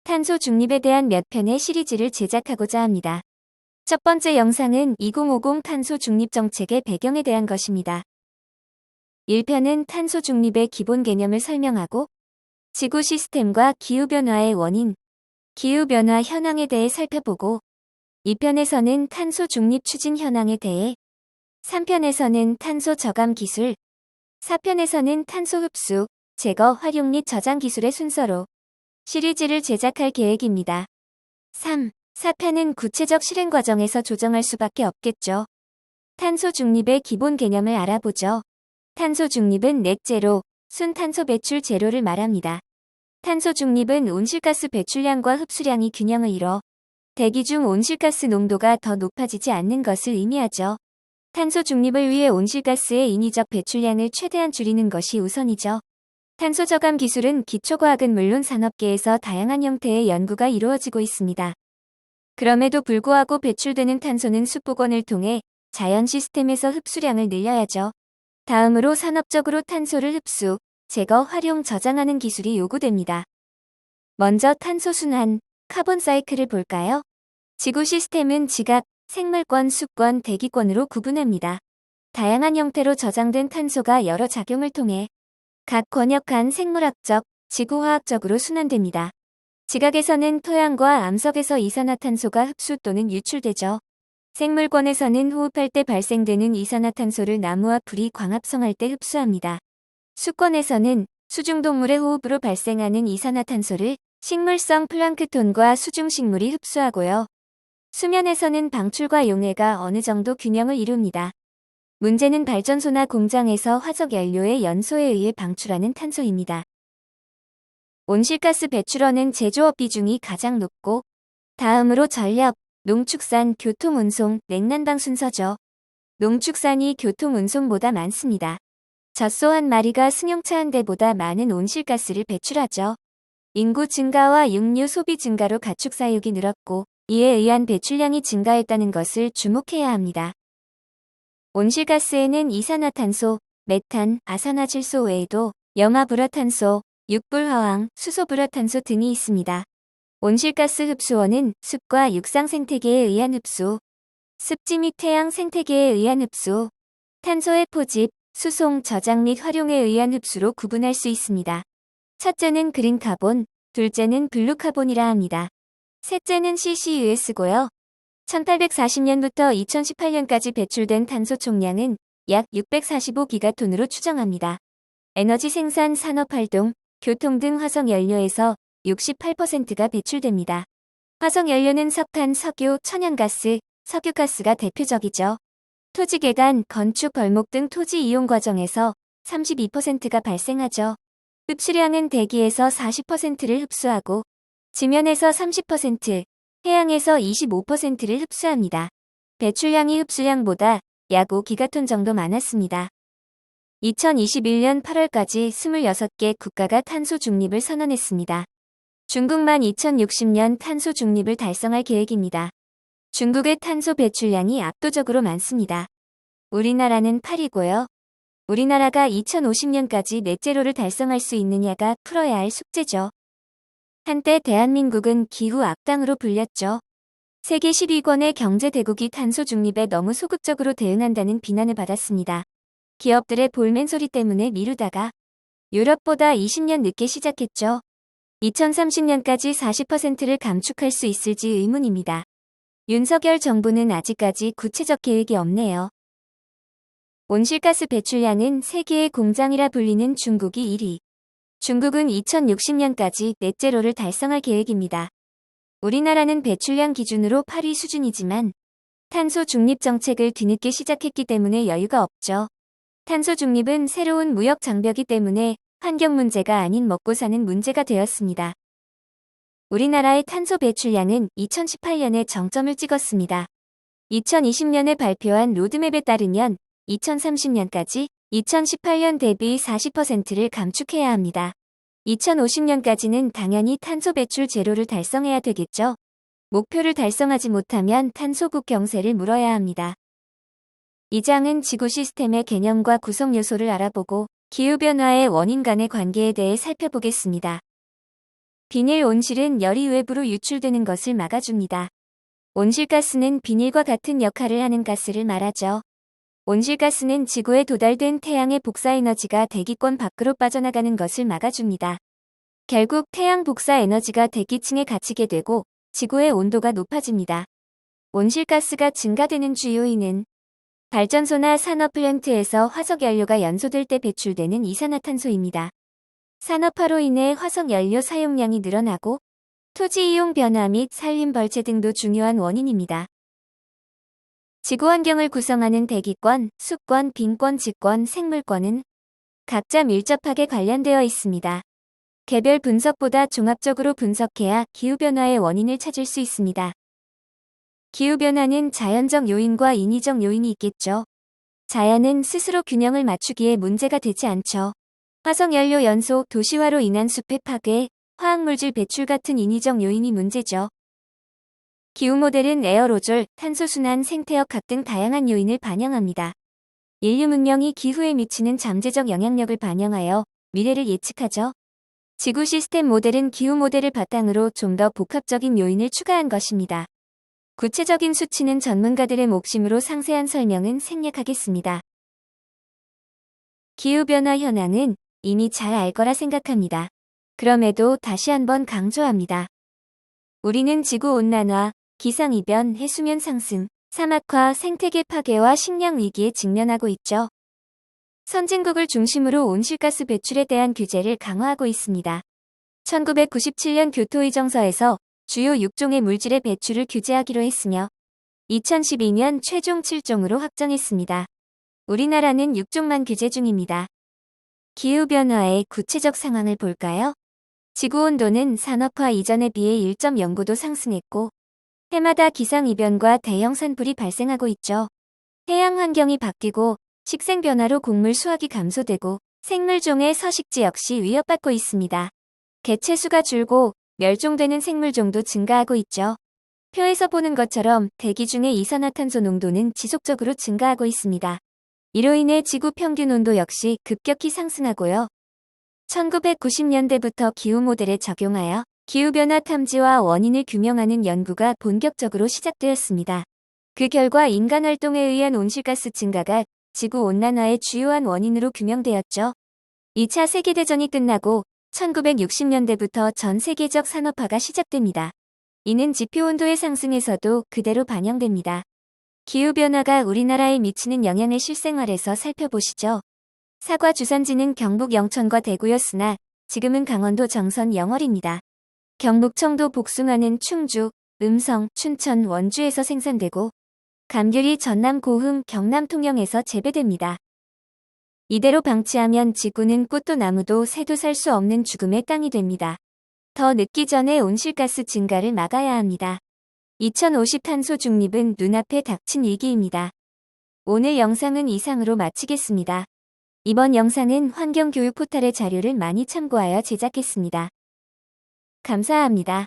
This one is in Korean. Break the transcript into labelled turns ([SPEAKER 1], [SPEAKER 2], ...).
[SPEAKER 1] 탄소 중립에 대한 몇 편의 시리즈를 제작하고자 합니다. 첫 번째 영상은 2050 탄소 중립 정책의 배경에 대한 것입니다. 1편은 탄소 중립의 기본 개념을 설명하고 지구 시스템과 기후변화의 원인, 기후변화 현황에 대해 살펴보고 2편에서는 탄소 중립 추진 현황에 대해 3편에서는 탄소 저감 기술, 4편에서는 탄소 흡수, 제거, 활용 및 저장 기술의 순서로 시리즈를 제작할 계획입니다. 3, 4편은 구체적 실행 과정에서 조정할 수밖에 없겠죠. 탄소 중립의 기본 개념을 알아보죠. 탄소 중립은 넷제로, 순탄소 배출 제로를 말합니다. 탄소 중립은 온실가스 배출량과 흡수량이 균형을 이뤄 대기 중 온실가스 농도가 더 높아지지 않는 것을 의미하죠. 탄소 중립을 위해 온실가스의 인위적 배출량을 최대한 줄이는 것이 우선이죠. 탄소 저감 기술은 기초과학은 물론 산업계에서 다양한 형태의 연구가 이루어지고 있습니다. 그럼에도 불구하고 배출되는 탄소는 숲복원을 통해 자연 시스템에서 흡수량을 늘려야죠. 다음으로 산업적으로 탄소를 흡수, 제거, 활용, 저장하는 기술이 요구됩니다. 먼저 탄소 순환, 카본 사이클을 볼까요? 지구 시스템은 지각, 생물권, 수권, 대기권으로 구분합니다. 다양한 형태로 저장된 탄소가 여러 작용을 통해 각 권역 간 생물학적, 지구화학적으로 순환됩니다. 지각에서는 토양과 암석에서 이산화탄소가 흡수 또는 유출되죠. 생물권에서는 호흡할 때 발생되는 이산화탄소를 나무와 풀이 광합성할 때 흡수합니다. 수권에서는 수중동물의 호흡으로 발생하는 이산화탄소를 식물성 플랑크톤과 수중식물이 흡수하고요. 수면에서는 방출과 용해가 어느 정도 균형을 이룹니다. 문제는 발전소나 공장에서 화석연료의 연소에 의해 방출하는 탄소입니다. 온실가스 배출원은 제조업 비중이 가장 높고 다음으로 전력, 농축산, 교통운송, 냉난방 순서죠. 농축산이 교통운송보다 많습니다. 젖소 한 마리가 승용차 한 대보다 많은 온실가스를 배출하죠. 인구 증가와 육류 소비 증가로 가축 사육이 늘었고 이에 의한 배출량이 증가했다는 것을 주목해야 합니다. 온실가스에는 이산화탄소, 메탄, 아산화질소 외에도 염화불화탄소, 육불화황, 수소불화탄소 등이 있습니다. 온실가스 흡수원은 숲과 육상 생태계에 의한 흡수, 습지 및 태양 생태계에 의한 흡수, 탄소의 포집, 수송, 저장 및 활용에 의한 흡수로 구분할 수 있습니다. 첫째는 그린카본, 둘째는 블루카본이라 합니다. 셋째는 CCUS고요. 1840년부터 2018년까지 배출된 탄소 총량은 약 645기가톤으로 추정합니다. 에너지 생산, 산업활동, 교통 등 화석연료에서 68%가 배출됩니다. 화석연료는 석탄, 석유, 천연가스, 석유가스가 대표적이죠. 토지 개간, 건축, 벌목 등 토지 이용 과정에서 32%가 발생하죠. 흡수량은 대기에서 40%를 흡수하고 지면에서 30%, 해양에서 25%를 흡수합니다. 배출량이 흡수량보다 약 5기가톤 정도 많았습니다. 2021년 8월까지 26개 국가가 탄소 중립을 선언했습니다. 중국만 2060년 탄소 중립을 달성할 계획입니다. 중국의 탄소 배출량이 압도적으로 많습니다. 우리나라는 8이고요. 우리나라가 2050년까지 넷제로를 달성할 수 있느냐가 풀어야 할 숙제죠. 한때 대한민국은 기후 악당으로 불렸죠. 세계 10위권의 경제 대국이 탄소 중립에 너무 소극적으로 대응한다는 비난을 받았습니다. 기업들의 볼멘 소리 때문에 미루다가 유럽보다 20년 늦게 시작했죠. 2030년까지 40%를 감축할 수 있을지 의문입니다. 윤석열 정부는 아직까지 구체적 계획이 없네요. 온실가스 배출량은 세계의 공장이라 불리는 중국이 1위. 중국은 2060년까지 넷제로를 달성할 계획입니다. 우리나라는 배출량 기준으로 8위 수준이지만 탄소 중립 정책을 뒤늦게 시작했기 때문에 여유가 없죠. 탄소 중립은 새로운 무역 장벽이 때문에 환경 문제가 아닌 먹고 사는 문제가 되었습니다. 우리나라의 탄소 배출량은 2018년에 정점을 찍었습니다. 2020년에 발표한 로드맵에 따르면 2030년까지 2018년 대비 40%를 감축해야 합니다. 2050년까지는 당연히 탄소 배출 제로를 달성해야 되겠죠. 목표를 달성하지 못하면 탄소국 경세를 물어야 합니다. 이 장은 지구 시스템의 개념과 구성 요소를 알아보고 기후변화의 원인 간의 관계에 대해 살펴보겠습니다. 비닐 온실은 열이 외부로 유출되는 것을 막아줍니다. 온실가스는 비닐과 같은 역할을 하는 가스를 말하죠. 온실가스는 지구에 도달된 태양의 복사에너지가 대기권 밖으로 빠져나가는 것을 막아줍니다. 결국 태양 복사 에너지가 대기층에 갇히게 되고 지구의 온도가 높아집니다. 온실가스가 증가되는 주요인은 발전소나 산업 플랜트에서 화석연료가 연소될 때 배출되는 이산화탄소입니다. 산업화로 인해 화석연료 사용량이 늘어나고 토지 이용 변화 및 산림 벌채 등도 중요한 원인입니다. 지구 환경을 구성하는 대기권, 수권, 빈권, 지권, 생물권은 각자 밀접하게 관련되어 있습니다. 개별 분석보다 종합적으로 분석해야 기후변화의 원인을 찾을 수 있습니다. 기후변화는 자연적 요인과 인위적 요인이 있겠죠. 자연은 스스로 균형을 맞추기에 문제가 되지 않죠. 화석연료 연소, 도시화로 인한 숲의 파괴, 화학물질 배출 같은 인위적 요인이 문제죠. 기후모델은 에어로졸, 탄소순환, 생태역학 등 다양한 요인을 반영합니다. 인류 문명이 기후에 미치는 잠재적 영향력을 반영하여 미래를 예측하죠. 지구 시스템 모델은 기후 모델을 바탕으로 좀 더 복합적인 요인을 추가한 것입니다. 구체적인 수치는 전문가들의 몫이므로 상세한 설명은 생략하겠습니다. 기후변화 현황은 이미 잘 알 거라 생각합니다. 그럼에도 다시 한번 강조합니다. 우리는 지구온난화, 기상이변, 해수면 상승, 사막화, 생태계 파괴와 식량 위기에 직면하고 있죠. 선진국을 중심으로 온실가스 배출에 대한 규제를 강화하고 있습니다. 1997년 교토의정서에서 주요 6종의 물질의 배출을 규제하기로 했으며 2012년 최종 7종으로 확정했습니다. 우리나라는 6종만 규제 중입니다. 기후변화의 구체적 상황을 볼까요? 지구온도는 산업화 이전에 비해 1.09도 상승했고 해마다 기상이변과 대형 산불이 발생하고 있죠. 해양 환경이 바뀌고 식생 변화로 곡물 수확이 감소되고 생물종의 서식지 역시 위협받고 있습니다. 개체수가 줄고 멸종되는 생물종도 증가하고 있죠. 표에서 보는 것처럼 대기 중의 이산화탄소 농도는 지속적으로 증가하고 있습니다. 이로 인해 지구 평균 온도 역시 급격히 상승하고요. 1990년대부터 기후 모델에 적용하여 기후변화 탐지와 원인을 규명하는 연구가 본격적으로 시작되었습니다. 그 결과 인간 활동에 의한 온실가스 증가가 지구온난화의 주요한 원인으로 규명되었죠. 2차 세계대전이 끝나고 1960년대부터 전 세계적 산업화가 시작됩니다. 이는 지표온도의 상승에서도 그대로 반영됩니다. 기후변화가 우리나라에 미치는 영향을 실생활에서 살펴보시죠. 사과 주산지는 경북 영천과 대구였으나 지금은 강원도 정선 영월입니다. 경북 청도 복숭아는 충주, 음성, 춘천, 원주에서 생산되고 감귤이 전남 고흥, 경남 통영에서 재배됩니다. 이대로 방치하면 지구는 꽃도 나무도 새도 살 수 없는 죽음의 땅이 됩니다. 더 늦기 전에 온실가스 증가를 막아야 합니다. 2050 탄소 중립은 눈앞에 닥친 위기입니다. 오늘 영상은 이상으로 마치겠습니다. 이번 영상은 환경교육 포털의 자료를 많이 참고하여 제작했습니다. 감사합니다.